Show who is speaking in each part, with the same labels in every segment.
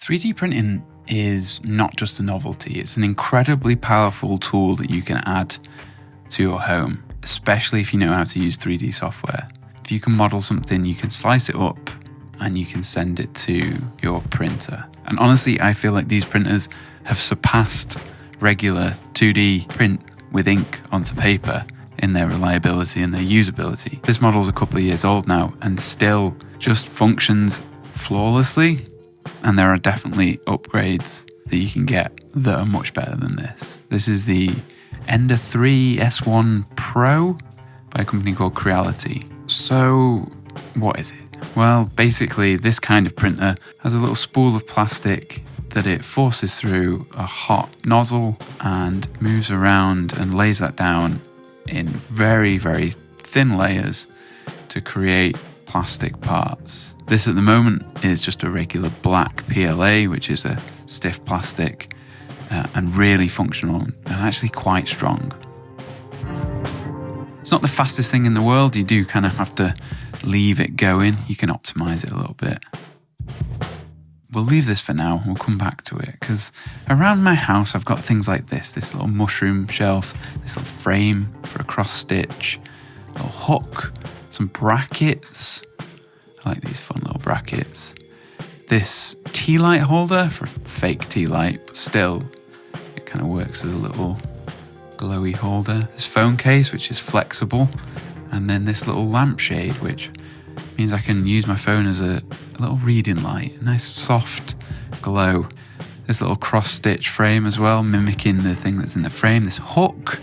Speaker 1: 3D printing is not just a novelty, it's an incredibly powerful tool that you can add to your home, especially if you know how to use 3D software. If you can model something, you can slice it up and you can send it to your printer. And honestly, I feel like these printers have surpassed regular 2D print with ink onto paper in their reliability and their usability. This model's a couple of years old now and still just functions flawlessly. And there are definitely upgrades that you can get that are much better than this. This is the Ender 3 S1 Pro by a company called Creality. So what is it? Well, basically this kind of printer has a little spool of plastic that it forces through a hot nozzle and moves around and lays that down in very, very thin layers to create plastic parts. This at the moment is just a regular black PLA, which is a stiff plastic and really functional and actually quite strong. It's not the fastest thing in the world. You do kind of have to leave it going. You can optimize it a little bit. We'll leave this for now. We'll come back to it because around my house I've got things like this little mushroom shelf, this little frame for a cross stitch, a little hook, some brackets. I like these fun little brackets. This tea light holder for a fake tea light, but still it kind of works as a little glowy holder. This phone case, which is flexible, and then this little lampshade, which means I can use my phone as a little reading light, a nice soft glow. This little cross-stitch frame as well, mimicking the thing that's in the frame. This hook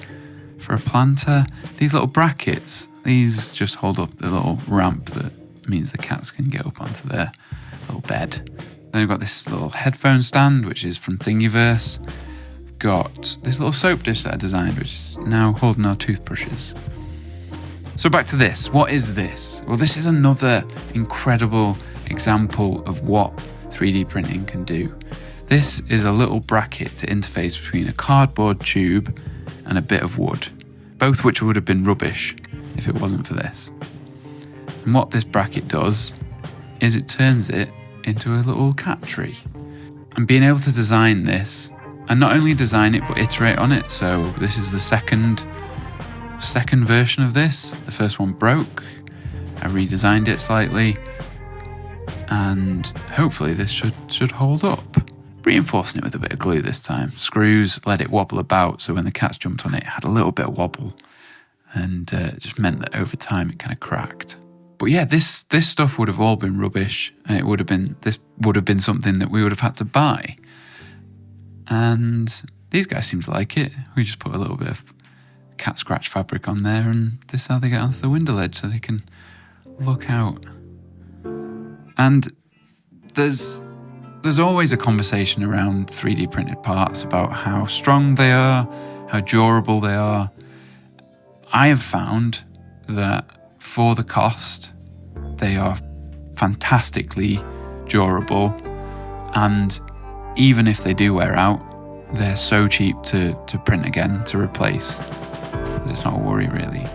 Speaker 1: for a planter. These little brackets, these just hold up the little ramp that means the cats can get up onto their little bed. Then we've got this little headphone stand, which is from Thingiverse. We've got this little soap dish that I designed, which is now holding our toothbrushes. So back to this. What is this? Well, this is another incredible example of what 3D printing can do. This is a little bracket to interface between a cardboard tube and a bit of wood, both which would have been rubbish if it wasn't for this. And what this bracket does is it turns it into a little cat tree. And being able to design this, and not only design it but iterate on it, so this is the second version of this. The first one broke. I redesigned it slightly, and hopefully this should hold up. Reinforcing it with a bit of glue this time. Screws let it wobble about, so when the cats jumped on it, it had a little bit of wobble, and it just meant that over time it kind of cracked. But yeah, this stuff would have all been rubbish, and this would have been something that we would have had to buy. And these guys seem to like it. We just put a little bit of cat scratch fabric on there, and this is how they get onto the window ledge so they can look out. And there's always a conversation around 3D printed parts about how strong they are, how durable they are. I have found that for the cost, they are fantastically durable, and even if they do wear out, they're so cheap to print again, to replace, that it's not a worry really.